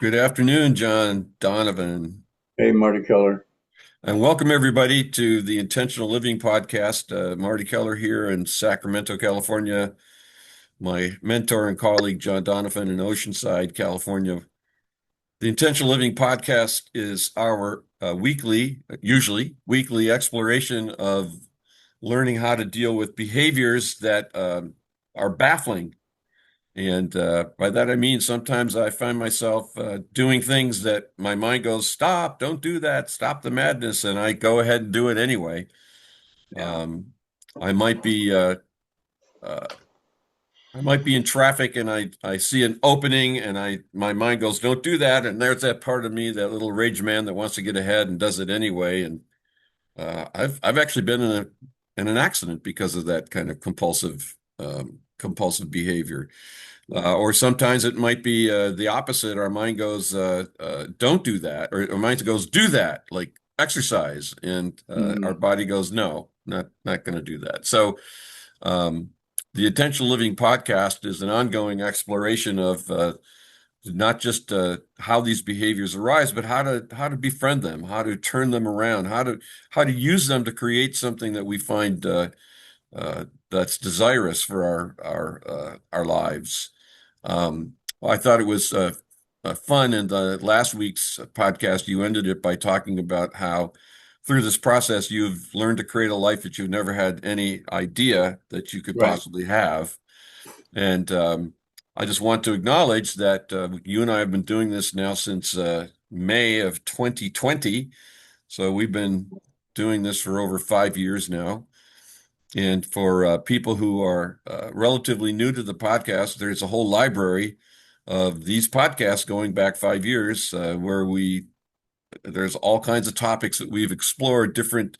Good afternoon, John Donovan, Hey, Marty Keller. and welcome everybody to the Intentional Living Podcast. Marty Keller here in Sacramento, California. My mentor and colleague, John Donovan, in Oceanside, California. The Intentional Living Podcast is our usually weekly exploration of learning how to deal with behaviors that are baffling. And by that I mean sometimes I find myself doing things that my mind goes, stop, don't do that, stop the madness, and I go ahead and do it anyway. Yeah. Um, I might be uh, I might be in traffic and I see an opening and I my mind goes, don't do that, and there's that part of me, that little rage man that wants to get ahead and does it anyway. And I've actually been in an accident because of that kind of compulsive behavior. Yeah. Or sometimes it might be the opposite. Our mind goes, don't do that. Or our mind goes, do that, like exercise. And our Mhm. body goes, no, not going to do that. So um, the Intentional Living podcast is an ongoing exploration of not just how these behaviors arise, but how to befriend them, how to turn them around, how to use them to create something that we find that's desirous for our lives. Well, I thought it was fun in the last week's podcast. You ended it by talking about how through this process you've learned to create a life that you've never had any idea that you could Right. possibly have. And I just want to acknowledge that you and I have been doing this now since May of 2020. So we've been doing this for over 5 years now. And for people who are relatively new to the podcast, there's a whole library of these podcasts going back 5 years, where there's all kinds of topics that we've explored, different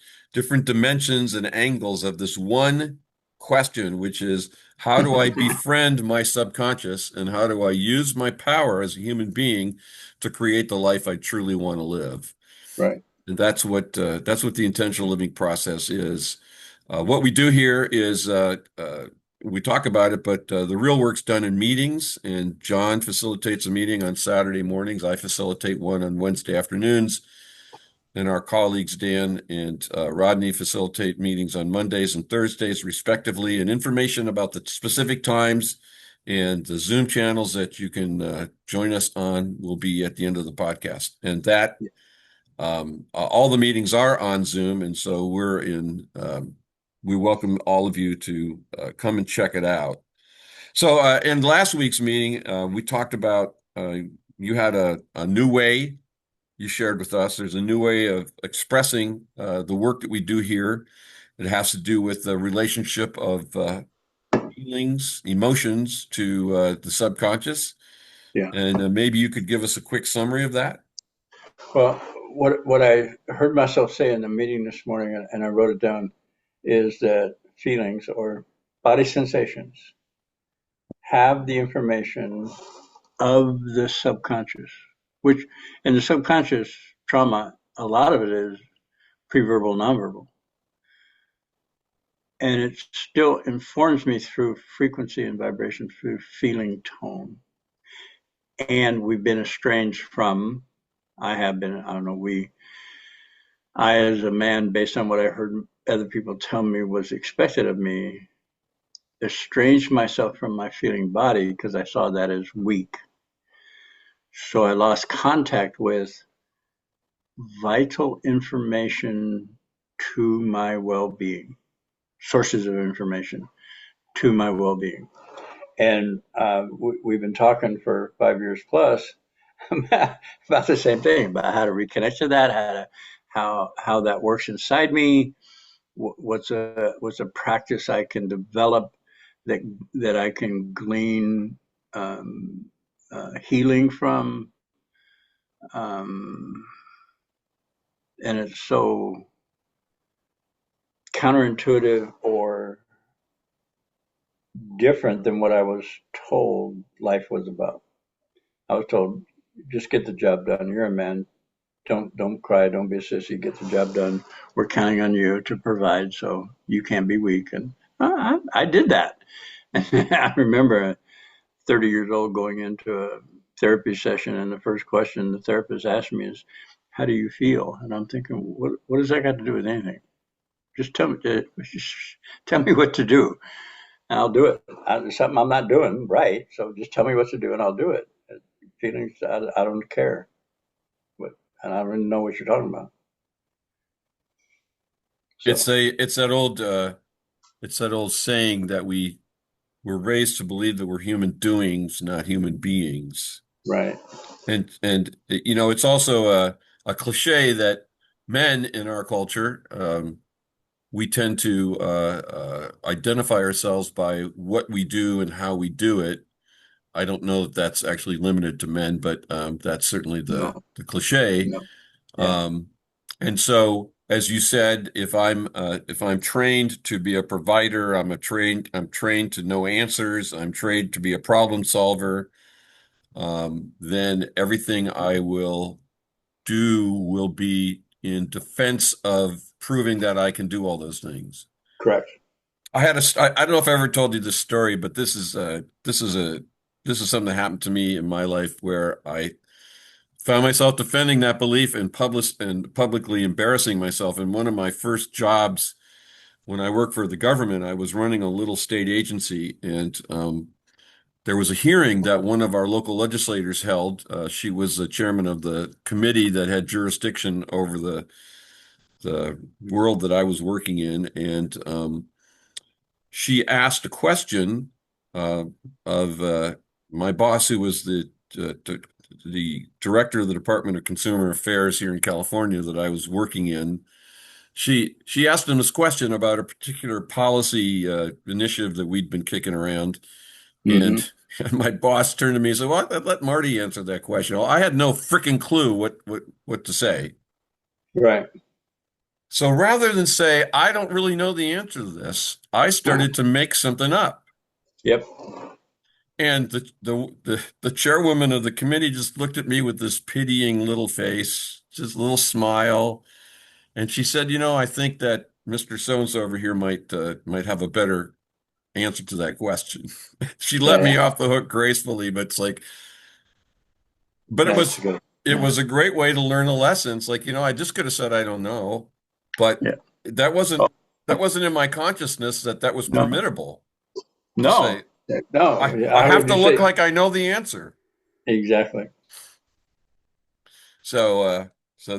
dimensions and angles of this one question, which is how do I befriend my subconscious and how do I use my power as a human being to create the life I truly want to live? Right. And that's what the intentional living process is. What we do here is we talk about it, but the real work's done in meetings. And John facilitates a meeting on Saturday mornings. I facilitate one on Wednesday afternoons. And our colleagues Dan and Rodney facilitate meetings on Mondays and Thursdays, respectively. And information about the specific times and the Zoom channels that you can join us on will be at the end of the podcast. And that all the meetings are on Zoom, and so we welcome all of you to come and check it out. So, in last week's meeting, we talked about you had a new way you shared with us. There's a new way of expressing the work that we do here. It has to do with the relationship of feelings, emotions to the subconscious. Yeah. And maybe you could give us a quick summary of that. Well, what I heard myself say in the meeting this morning, and I wrote it down, is that feelings or body sensations have the information of the subconscious, which in the subconscious trauma, a lot of it is preverbal, nonverbal. And it still informs me through frequency and vibration, through feeling tone. And we've been estranged from, I have been, I don't know, I, as a man, based on what I heard other people tell me was expected of me, estranged myself from my feeling body because I saw that as weak. So I lost contact with vital information to my well being, sources of information to my well being. And we've been talking for 5 years plus about the same thing, about how to reconnect to that, how that works inside me, what's a practice I can develop that I can glean healing from, um, and it's so counterintuitive or different than what I was told life was about. I was told, just get the job done. You're a man. Don't cry. Don't be a sissy. Get the job done. We're counting on you to provide, so you can't be weak. And I did that. I remember 30 years old going into a therapy session, and the first question the therapist asked me is, "How do you feel?" And I'm thinking, what does that got to do with anything? Just tell me what to do, and I'll do it. It's something I'm not doing right, so just tell me what to do, and I'll do it. Feelings, I don't care, but and I don't really know what you're talking about. It's So a it's that old saying that we're raised to believe that we're human doings, not human beings. right, And you know, it's also a cliche that men in our culture, we tend to identify ourselves by what we do and how we do it. I don't know if that's actually limited to men, but that's certainly no, the cliche. no, yeah, Um, and so, as you said, if I'm trained to be a provider, I'm trained to know answers. I'm trained to be a problem solver. Then everything I will do will be in defense of proving that I can do all those things. correct. I don't know if I ever told you this story, but this is something that happened to me in my life where I found myself defending that belief and publicly embarrassing myself. In one of my first jobs when I worked for the government, I was running a little state agency, and there was a hearing that one of our local legislators held. She was the chairman of the committee that had jurisdiction over the world that I was working in, and she asked a question uh, of my boss, who was the director of the Department of Consumer Affairs here in California that I was working in. She asked him this question about a particular policy initiative that we'd been kicking around, Hmm. and my boss turned to me and said, "Well, let Marty answer that question." Well, I had no freaking clue what to say. Right. So rather than say, "I don't really know the answer to this," I Uh, started to make something up. yep. And the chairwoman of the committee just looked at me with this pitying little face, just a little smile, and she said, "You know, I think that Mr. So-and-so over here might have a better answer to that question." She let me Yeah, off the hook gracefully, but it's like, but that's good. it Yeah, was a great way to learn a lesson. It's like, you know, I just could have said I don't know, but yeah. that Oh, wasn't in my consciousness that was no, permittable to no, say. no. I I have heard to you look say like I know the answer. exactly. So, so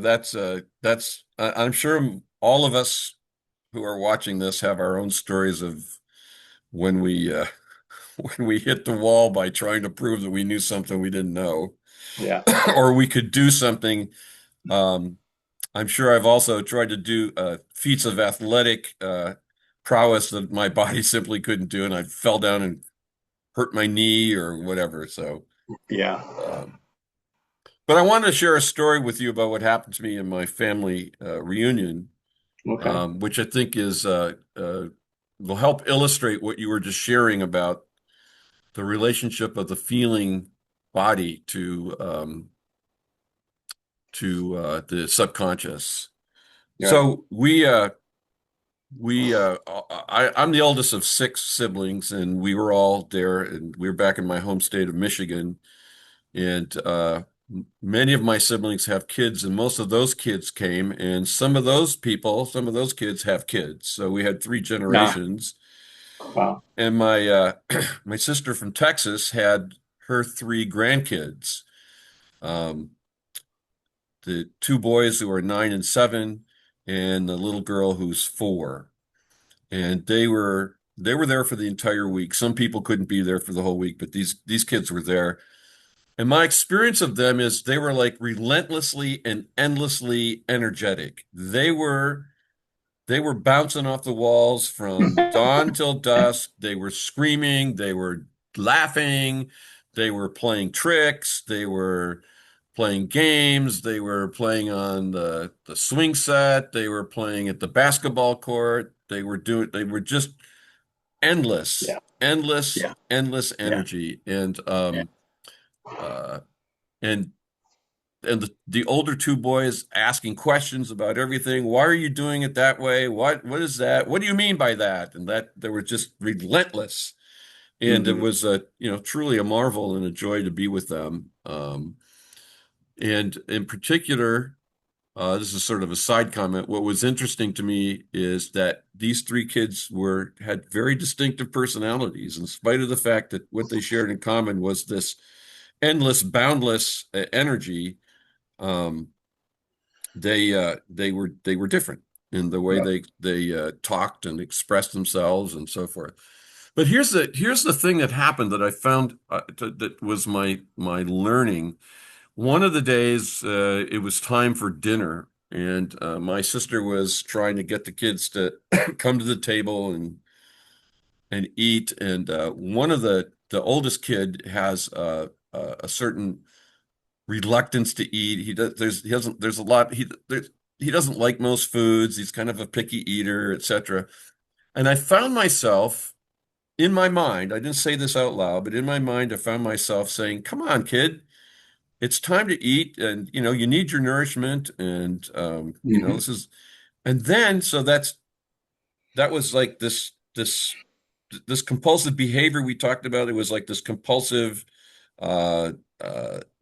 I'm sure all of us who are watching this have our own stories of when when we hit the wall by trying to prove that we knew something we didn't know, Yeah, or we could do something. Um, I'm sure I've also tried to do feats of athletic prowess that my body simply couldn't do, and I fell down and hurt my knee or whatever. So, yeah. um, but I wanted to share a story with you about what happened to me in my family reunion, Okay. which I think will help illustrate what you were just sharing about the relationship of the feeling body to the subconscious. Right. So I'm the eldest of six siblings, and we were all there, and we were back in my home state of Michigan. And many of my siblings have kids, and most of those kids came, and some of those kids have kids. So we had three Nah. generations. Wow. And my my sister from Texas had her three grandkids. Um, the two boys who are 9 and 7, and the little girl who's 4. And they were there for the entire week. Some people couldn't be there for the whole week, but these kids were there. And my experience of them is they were like relentlessly and endlessly energetic. They were bouncing off the walls from dawn till dusk. They were screaming, they were laughing, they were playing tricks, they were playing games, they were playing on the swing set, they were playing at the basketball court. They were just endless, Yeah. endless, Yeah. endless Yeah. energy. And Yeah. uh and the older two boys asking questions about everything. Why are you doing it that way? What is that? What do you mean by that? And that they were just relentless. And it Hmm. was a, truly a marvel and a joy to be with them. And in particular, this is sort of a side comment. What was interesting to me is that these three kids had very distinctive personalities, in spite of the fact that what they shared in common was this endless, boundless energy. Um, they were different in the way Yeah. they talked and expressed themselves and so forth. But here's the thing that happened that I found that was my learning. One of the days, it was time for dinner, and my sister was trying to get the kids to come to the table and eat. And one of the oldest kid has a certain reluctance to eat. He doesn't. There's a lot. He doesn't like most foods. He's kind of a picky eater, etc. And I found myself in my mind. I didn't say this out loud, but in my mind, I found myself saying, "Come on, kid. It's time to eat, and you need your nourishment, and Hmm. this is." And then, so that was like this compulsive behavior we talked about. It was like this compulsive uh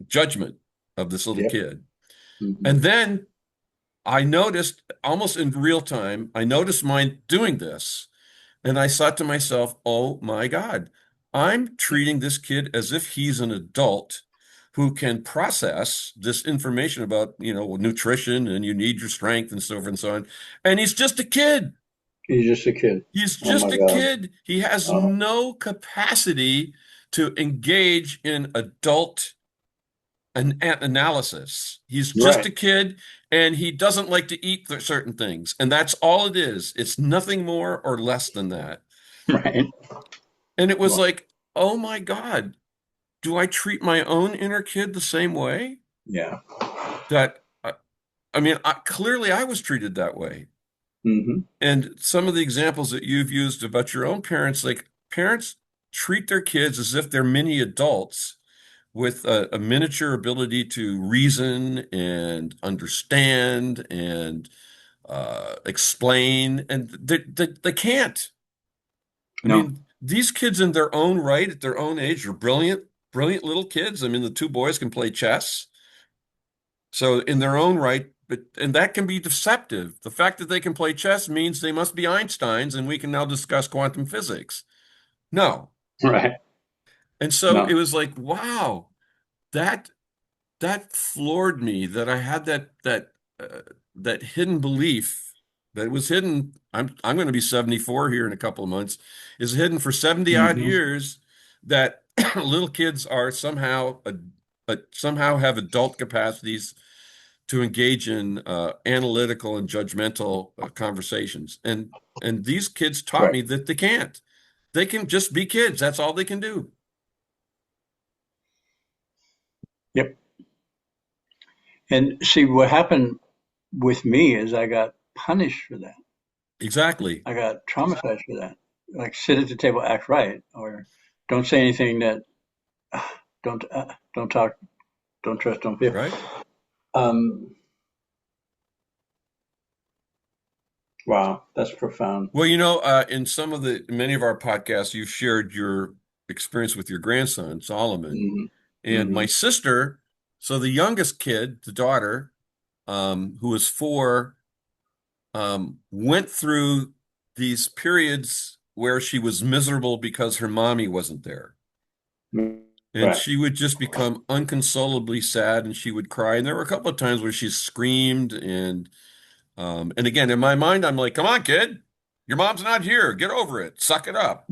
judgment of this little Yep. kid. Hmm. And then I noticed, almost in real time, I noticed mine doing this. And I thought to myself, oh my God, I'm treating this kid as if he's an adult who can process this information about, nutrition, and you need your strength and so forth and so on. And he's just a kid. He's just a kid. He's Oh just my a God. kid. He has Oh, no capacity to engage in adult analysis. He's just right. a kid, and he doesn't like to eat certain things. And that's all it is. It's nothing more or less than that. Right. And it was Well, like, oh my God, do I treat my own inner kid the same way? yeah. That, I mean, clearly I was treated that way. Hmm. And some of the examples that you've used about your own parents, like parents treat their kids as if they're mini adults with a miniature ability to reason and understand and explain, and they can't. I No. mean, these kids in their own right, at their own age, are brilliant, brilliant little kids. I mean, the two boys can play chess. So in their own right, and that can be deceptive. The fact that they can play chess means they must be Einsteins, and we can now discuss quantum physics. No. Right. And so No. it was like, wow, that that floored me that I had that hidden belief that was hidden. I'm going to be 74 here in a couple of months, is hidden for 70 odd Hmm. years, that little kids are somehow have adult capacities to engage in analytical and judgmental conversations. And these kids taught Right. me that they can't. They can just be kids. That's all they can do. Yep. And see, what happened with me is I got punished for that. Exactly. I got traumatized for that. Like sit at the table, act right, or don't say anything that don't talk, don't trust, don't feel. Right. Um, wow, that's profound. Well, in many of our podcasts, you've shared your experience with your grandson, Solomon, Hmm. and Hmm. my sister. So the youngest kid, the daughter, who was 4, went through these periods where she was miserable because her mommy wasn't there. And Right. she would just become unconsolably sad, and she would cry. And there were a couple of times where she screamed. And again, in my mind, I'm like, come on, kid, your mom's not here. Get over it. Suck it up.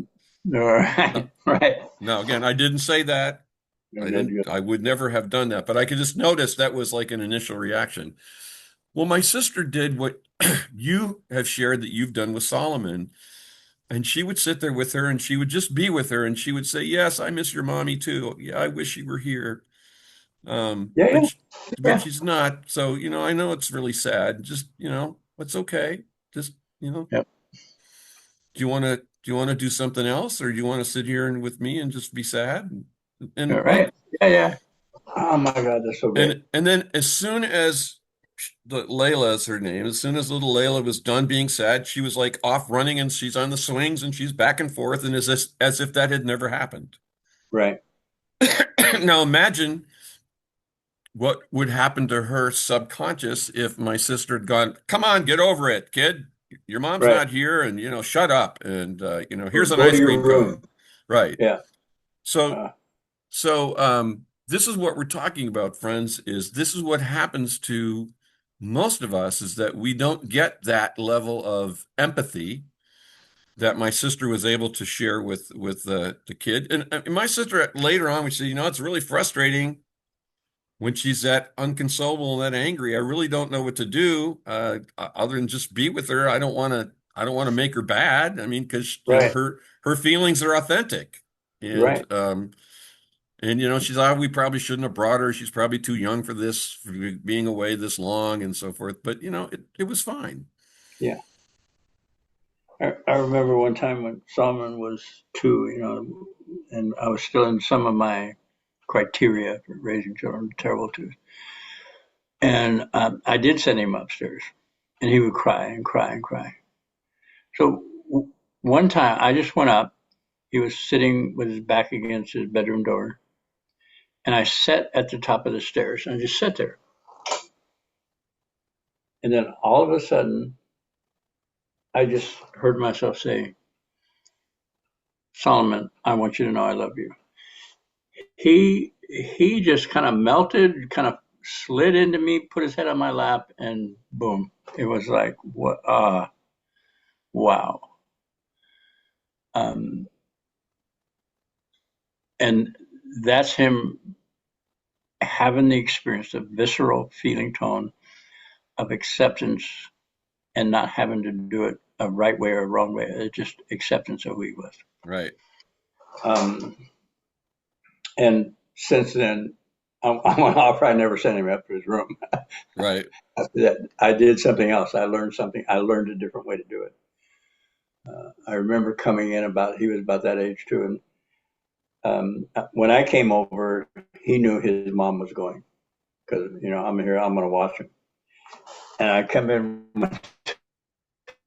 All right. No, Right. no, again, I didn't say that. Good, good, good. I would never have done that, but I could just notice that was like an initial reaction. Well, my sister did what you have shared that you've done with Solomon. And she would sit there with her, and she would just be with her, and she would say, yes, I miss your mommy too. Yeah, I wish you were here. Um, Yeah, but yeah, sh- but yeah. she's not. So, I know it's really sad. Just, it's okay. Just, Yep. do you want to do something else, or do you want to sit here and with me and just be sad? All And right. Yeah, yeah. Oh my God, that's so great. and then as soon as Layla is her name. As soon as little Layla was done being sad, she was like off running and she's on the swings and she's back and forth and as if that had never happened. Right. Now imagine what would happen to her subconscious if my sister had gone, "Come on, get over it, kid. Your mom's Right. not here, and shut up, and Or here's an go to ice your cream cone." room. Right. Yeah. So Uh, this is what we're talking about, friends, is this is what happens to most of us is that we don't get that level of empathy that my sister was able to share with the kid. And my sister later on, we said, it's really frustrating when she's that unconsolable and that angry. I really don't know what to do other than just be with her. I don't want to make her bad. I mean, because right. her feelings are authentic. And Right. she's we probably shouldn't have brought her. She's probably too young for this, for being away this long and so forth. But it was fine. Yeah. I remember one time when Solomon was 2, and I was still in some of my criteria for raising children, terrible twos. And I did send him upstairs, and he would cry and cry and cry. So one time I just went up. He was sitting with his back against his bedroom door, and I sat at the top of the stairs and I just sat there. And then all of a sudden, I just heard myself say, "Solomon, I want you to know I love you." He just kind of melted, kind of slid into me, put his head on my lap, and boom! It was like, what? Wow! Um, and that's him having the experience of visceral feeling tone of acceptance and not having to do it a right way or a wrong way. It's just acceptance of who he was. Right. Um, and since then, I went off. I never sent him up to his room. Right. After that, I did something else. I learned something. I learned a different way to do it. I remember coming in he was about that age too. And when I came over, he knew his mom was going because, I'm here, I'm going to watch him. And I come in one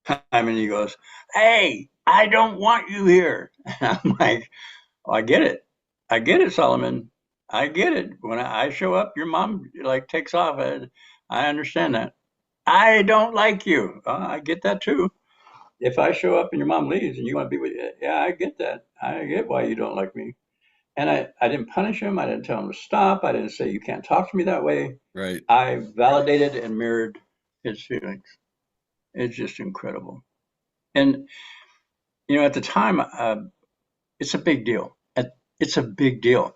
time and he goes, "Hey, I don't want you here." And I'm like, "Oh, I get it. I get it, Solomon. I get it. When I show up, your mom like takes off. I understand that. I don't like you. I get that too. If I show up and your mom leaves and you want to be with you, yeah, I get that. I get why you don't like me." And I didn't punish him. I didn't tell him to stop. I didn't say, "You can't talk to me that way." Right. I validated and mirrored his feelings. It's just incredible. And, at the time, it's a big deal. It's a big deal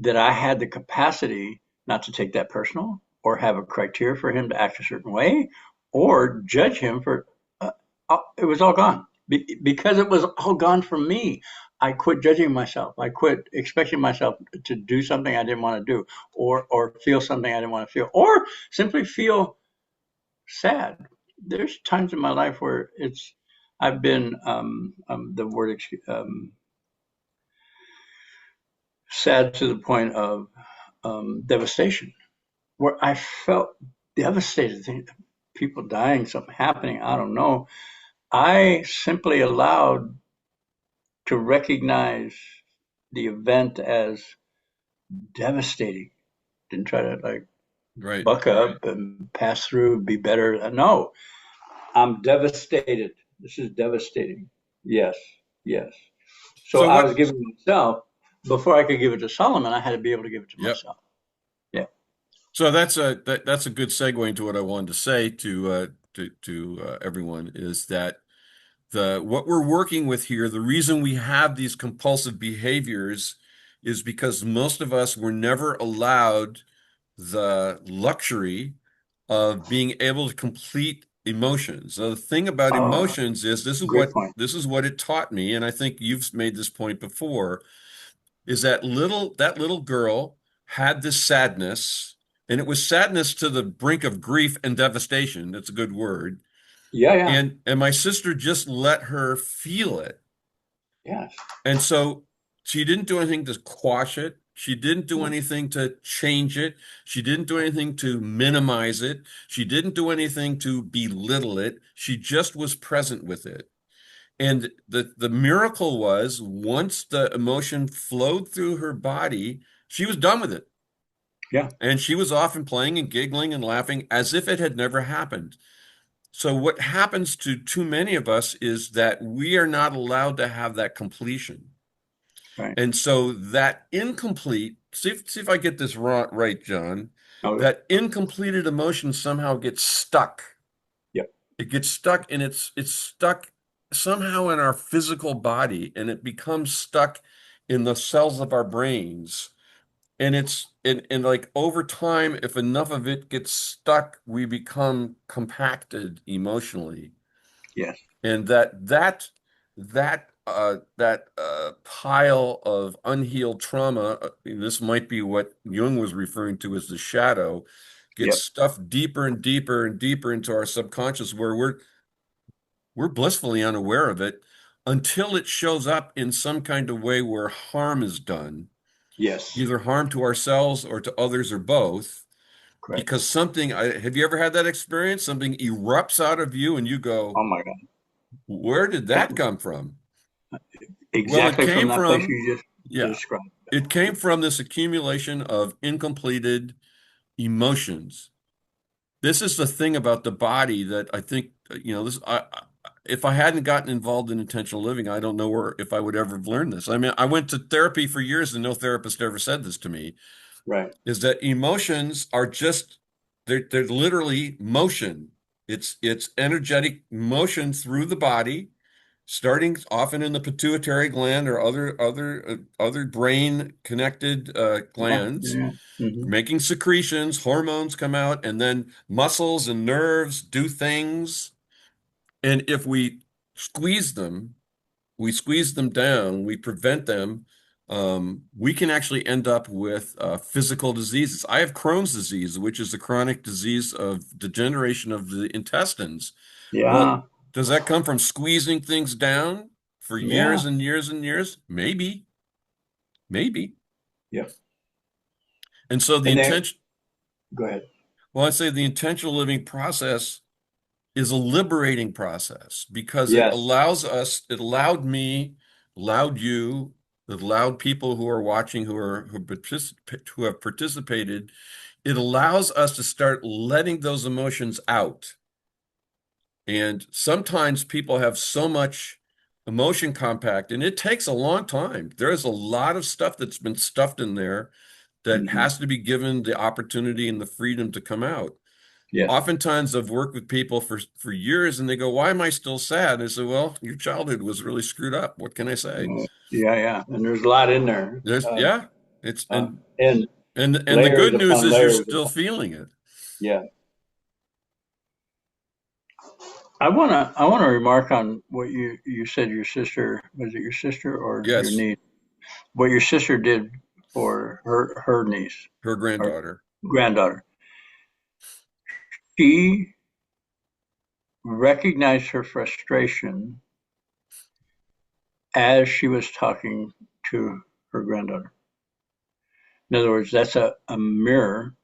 that I had the capacity not to take that personal or have a criteria for him to act a certain way or judge him for it was all gone. Because it was all gone from me. I quit judging myself. I quit expecting myself to do something I didn't want to do or feel something I didn't want to feel or simply feel sad. There's times in my life where I've been the word sad to the point of devastation, where I felt devastated, people dying, something happening, I don't know. I simply allowed to recognize the event as devastating. Didn't try to like Right. buck up and pass through, be better. No, I'm devastated. This is devastating. Yes, yes. So So I what? was giving myself, before I could give it to Solomon, I had to be able to give it to Yep. myself. Yeah. So that's a good segue into what I wanted to say to everyone is that the what we're working with here, the reason we have these compulsive behaviors is because most of us were never allowed the luxury of being able to complete emotions. So the thing about Oh, emotions is great point. this is what it taught me, and I think you've made this point before, is that little girl had this sadness, and it was sadness to the brink of grief and devastation. That's a good word. Yeah, yeah. And my sister just let her feel it. Yes. And so she didn't do anything to quash it. She didn't do No. anything to change it. She didn't do anything to minimize it. She didn't do anything to belittle it. She just was present with it. And the miracle was once the emotion flowed through her body, she was done with it. Yeah. And she was off and playing and giggling and laughing as if it had never happened. So what happens to too many of us is that we are not allowed to have that completion. Right. And so that incomplete, see if I get this right, John, Okay. that incompleted emotion somehow gets stuck. Yep. It gets stuck and it's stuck somehow in our physical body and it becomes stuck in the cells of our brains. And and like over time, if enough of it gets stuck, we become compacted emotionally. Yes. And that pile of unhealed trauma, this might be what Jung was referring to as the shadow, gets Yep. stuffed deeper and deeper and deeper into our subconscious where we're blissfully unaware of it until it shows up in some kind of way where harm is done, Yes. either harm to ourselves or to others or both. Correct. Because have you ever had that experience? Something erupts out of you and you go, Oh my God. where did that come from? Well, it Exactly from came that place from, you just yeah, described. it came from this accumulation of incompleted emotions. This is the thing about the body that I think, if I hadn't gotten involved in intentional living, I don't know where if I would ever have learned this. I mean, I went to therapy for years and no therapist ever said this to me, Right. is that emotions are just they're literally motion. It's energetic motion through the body, starting often in the pituitary gland or other brain connected Yeah. glands, Yeah. Hmm. making secretions, hormones come out, and then muscles and nerves do things. And if we squeeze them down, we prevent them, we can actually end up with physical diseases. I have Crohn's disease, which is a chronic disease of degeneration of the intestines. Well, Yeah. does that come from squeezing things down for years Yeah. and years and years? Maybe, maybe. Yep. And so the And then intention, go ahead. well, I'd say the intentional living process is a liberating process because Yes. it allowed me, allowed you, it allowed people who are watching who have participated. It allows us to start letting those emotions out. And sometimes people have so much emotion compact, and it takes a long time. There's a lot of stuff that's been stuffed in there that Hmm. has to be given the opportunity and the freedom to come out. Yes. Oftentimes I've worked with people for years and they go, why am I still sad? I say, well, your childhood was really screwed up. What can I say? Yeah. Yeah. And there's a lot in there. Yeah, it's And and the layers good news upon is you're layers still upon. feeling it. Yeah. I wanna remark on what you said your sister, was it your sister or your Yes, niece? What your sister did for her niece her or granddaughter. granddaughter. She recognized her frustration as she was talking to her granddaughter. In other words, that's a mirror.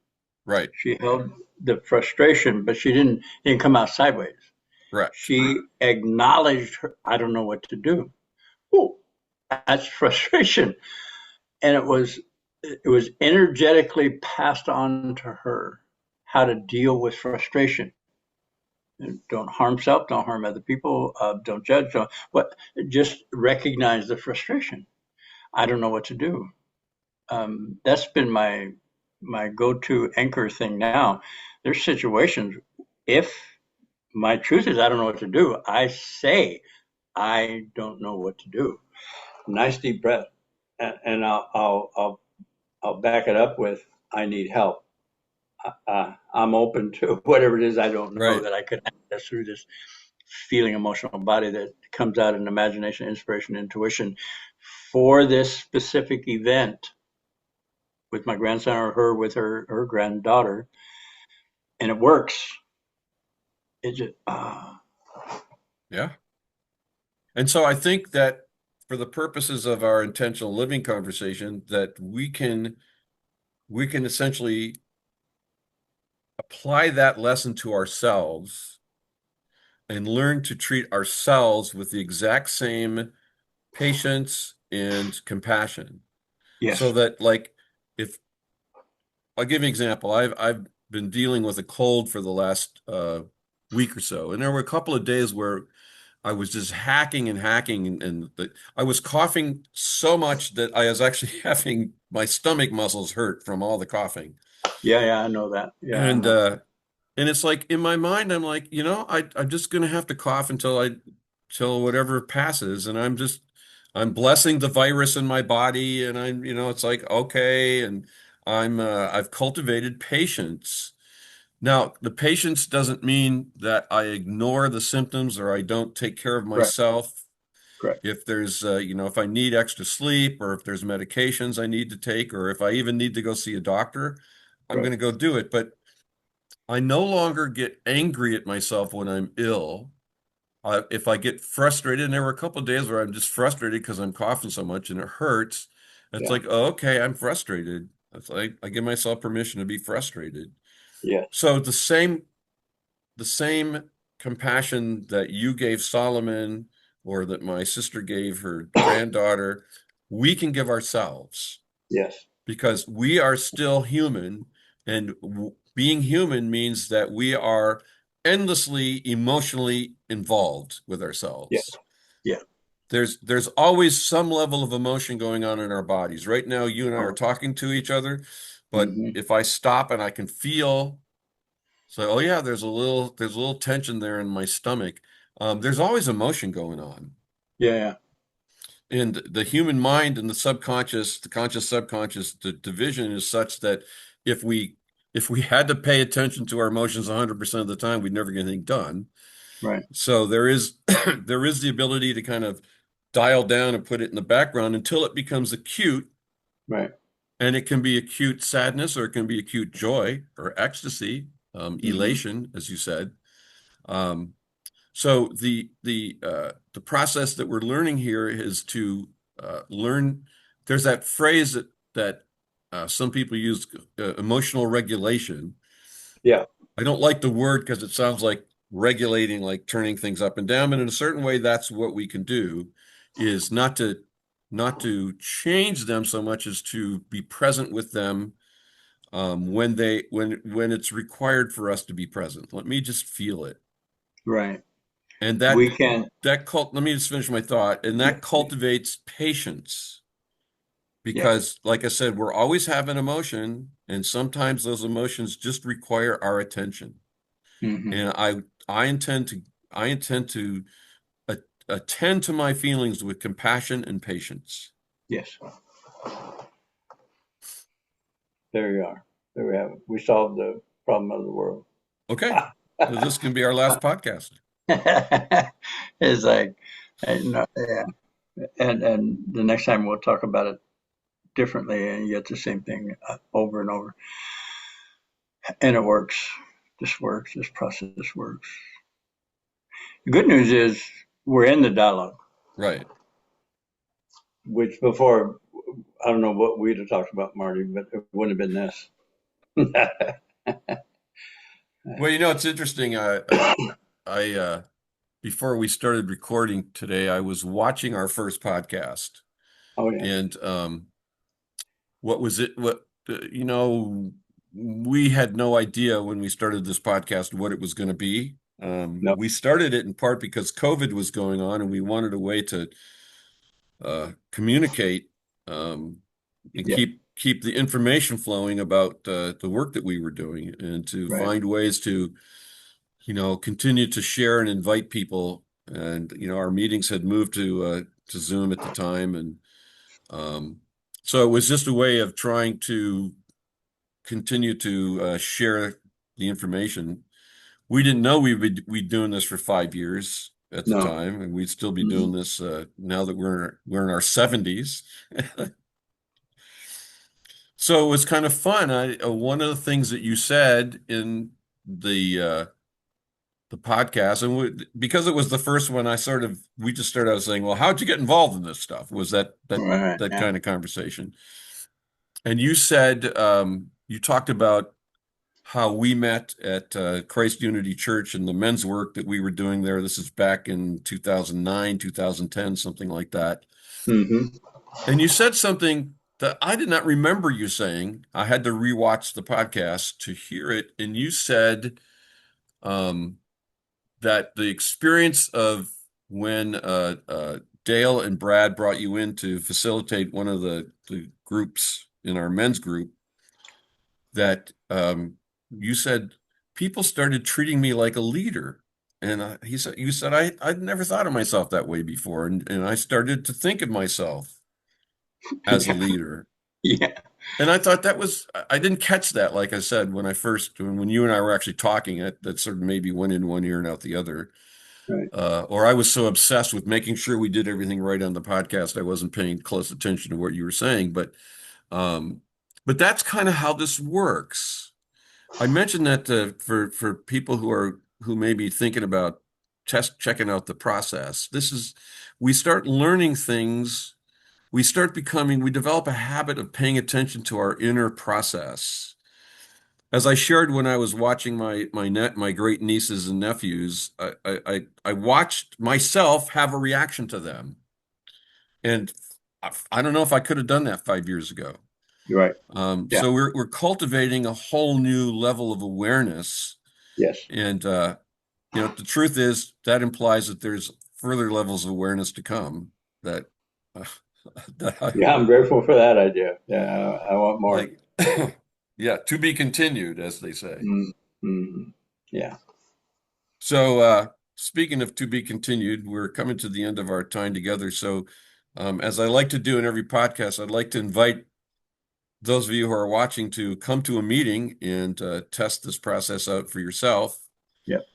Right, She held the frustration, but she didn't come out sideways. correct. She acknowledged her, I don't know what to do. Oh, that's frustration. And it was energetically passed on to her how to deal with frustration. Don't harm self, don't harm other people, don't judge, don't what just recognize the frustration. I don't know what to do. That's been my go-to anchor thing now. There's situations, if my truth is I don't know what to do, I say I don't know what to do. Nice deep breath, and I'll back it up with I need help. I'm open to whatever it is I don't know Right. that I could access through this feeling emotional body that comes out in imagination, inspiration, intuition for this specific event with my grandson or her with her granddaughter, and it works. It just Yeah. And so I think that for the purposes of our intentional living conversation, that we can essentially apply that lesson to ourselves and learn to treat ourselves with the exact same patience and compassion. So Yes. that, like, if I'll give you an example, I've been dealing with a cold for the last week or so, and there were a couple of days where I was just hacking and hacking, and I was coughing so much that I was actually having my stomach muscles hurt from all the coughing. Yeah, yeah, I know that. Yeah, I And know. uh and it's like in my mind, I'm like, I'm just gonna have to cough till whatever passes, and I'm blessing the virus in my body, and it's like okay, and I've cultivated patience. Now, the patience doesn't mean that I ignore the symptoms or I don't take care of Correct, myself. correct, If there's, if I need extra sleep or if there's medications I need to take, or if I even need to go see a doctor, I'm going correct. to go do it. But I no longer get angry at myself when I'm ill. If I get frustrated, and there were a couple of days where I'm just frustrated because I'm coughing so much and it hurts, it's Yeah, like, oh, okay, I'm frustrated. It's like I give myself permission to be frustrated. yes. So the same compassion that you gave Solomon or that my sister gave her granddaughter, we can give ourselves Yes. because we are still human. And being human means that we are endlessly emotionally involved with Yeah. ourselves. Yeah. There's always some level of emotion going on in our bodies. Right now, you and I are Oh. talking to each other, but Hmm. if I stop and I can feel, so, oh yeah, there's a little tension there in my stomach. There's always emotion going on. Yeah, yeah. And the human mind and the conscious, subconscious, the division is such that if we if we had to pay attention to our emotions 100% of the time, we'd never get anything done. Right, So there is there is the ability to kind of dial down and put it in the background until it becomes acute, right. and it can be acute sadness or it can be acute joy or ecstasy, Hmm. elation, as you said. Um, so the process that we're learning here is to learn. There's that phrase that some people use, emotional regulation. Yeah. I don't like the word because it sounds like regulating, like turning things up and down. But in a certain way, that's what we can do, is not to change them so much as to be present with them when it's required for us to be present. Let me just feel it. Right. And We can. let me just finish my thought. And Yeah. that cultivates patience Yes. because, like I said, we're always having emotion, and sometimes those emotions just require our attention. Hmm. And I intend to a- attend to my feelings with compassion and patience. Yes. There you are. There we have it. We solved the problem of the world. Okay. So this can be our last podcast. It's like, no, yeah. And the next time we'll talk about it differently, and yet the same thing over and over. And it works. This works. This process works. The good news is we're in the dialogue, Right. which before, I don't know what we'd have talked about, Marty, but it wouldn't have been this. Well, it's interesting. I before we started recording today, I was watching our first podcast, Oh, yeah. and what was it? We had no idea when we started this podcast what it was going to be. No. We started it in part because COVID was going on, and we wanted a way to communicate and Yeah. keep the information flowing about the work that we were doing, and to Right. find ways to continue to share and invite people. And our meetings had moved to Zoom at the time, and um, so it was just a way of trying to continue to share the information. We didn't know we'd be doing this for 5 years at the No. time, and we'd still be doing Mhm. this now that we're in our 70s. So it was kind of fun. One of the things that you said in the the podcast, and because it was the first one, we just started out saying, well, how'd you get involved in this stuff? Was Right. that Yeah. kind of conversation. And you said, you talked about how we met at Christ Unity Church and the men's work that we were doing there. This is back in 2009, 2010, something like that. Hmm. And you said something that I did not remember you saying. I had to rewatch the podcast to hear it. And you said um, that the experience of when Dale and Brad brought you in to facilitate one of the groups in our men's group, that you said people started treating me like a leader. And you said, I'd never thought of myself that way before. And I started to think of myself as a Yeah. leader. Yeah. And I thought I didn't catch that, like I said, when you and I were actually talking, that sort of maybe went in one ear and out the other. Right. Or I was so obsessed with making sure we did everything right on the podcast, I wasn't paying close attention to what you were saying. Um, but that's kind of how this works. I mentioned that for people who may be thinking about checking out the process. We start learning things. We develop a habit of paying attention to our inner process. As I shared when I was watching my great nieces and nephews, I watched myself have a reaction to them, and I don't know if I could have done that 5 years ago. You're right. Yeah. So we're cultivating a whole new level of awareness, Yes. and the truth is that implies that there's further levels of awareness to come. That uh, that I Yeah. I'm grateful for that idea. Yeah. I want more. like. Yeah, to be continued, as they say. Mm-hmm. Yeah. So, speaking of to be continued, we're coming to the end of our time together. So, as I like to do in every podcast, I'd like to invite those of you who are watching to come to a meeting and test this process out for yourself. Yep.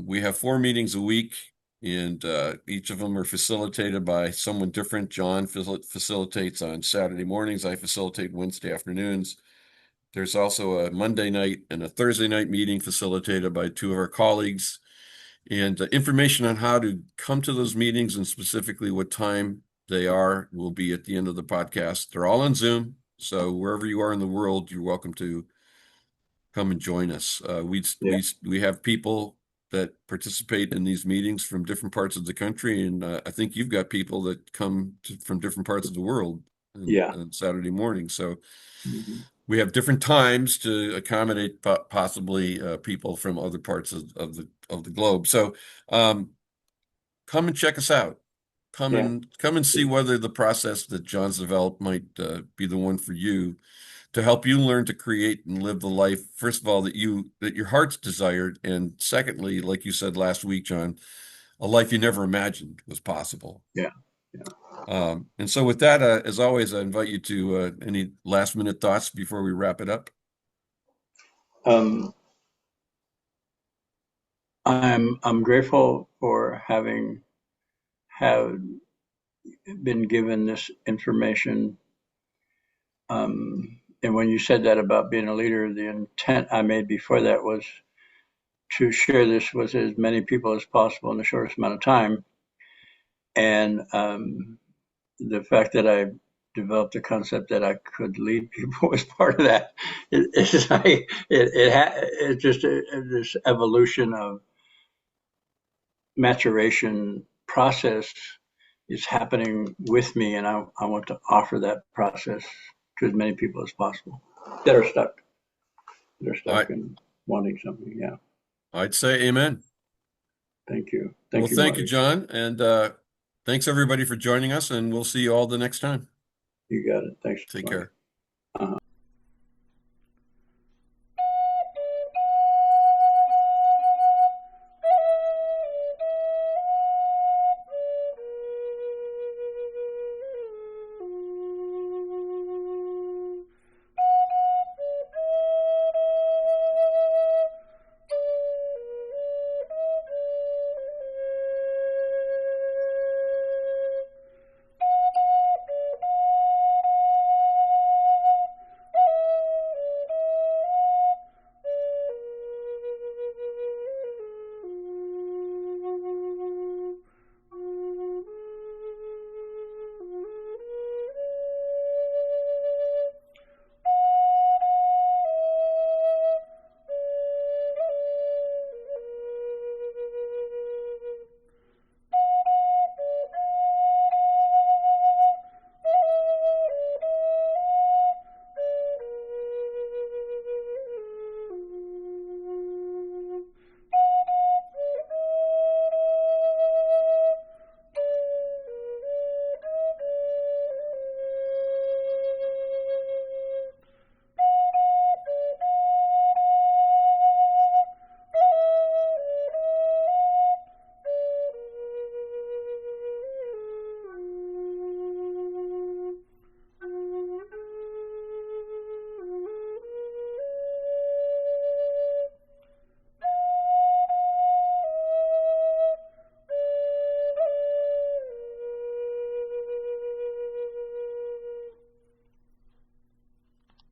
We have 4 meetings a week, and each of them are facilitated by someone different. John facilitates on Saturday mornings. I facilitate Wednesday afternoons. There's also a Monday night and a Thursday night meeting facilitated by two of our colleagues. And information on how to come to those meetings and specifically what time they are will be at the end of the podcast. They're all on Zoom. So wherever you are in the world, you're welcome to come and join us. Yeah. We have people that participate in these meetings from different parts of the country, and I think you've got people that from different parts of the world Yeah. on Saturday morning. So Hmm. we have different times to accommodate possibly people from other parts of the globe. So come and check us out. Yeah. Come and see whether the process that John's developed might be the one for you to help you learn to create and live the life, first of all, that your heart's desired, and secondly, like you said last week, John, a life you never imagined was possible. Yeah. Yeah. And so with that, as always, I invite you to any last minute thoughts before we wrap it up. Um, I'm grateful for have been given this information. And when you said that about being a leader, the intent I made before that was to share this with as many people as possible in the shortest amount of time. And the fact that I developed the concept that I could lead people was part of that. It's just this evolution of maturation process is happening with me, and I want to offer that process to as many people as possible that are stuck. They're I stuck and wanting something. Yeah. I'd say amen. Thank you. Well, Thank you, thank you, Marty. John, and thanks everybody for joining us, and we'll see you all the next time. You got it. Thanks, Take Marty. care.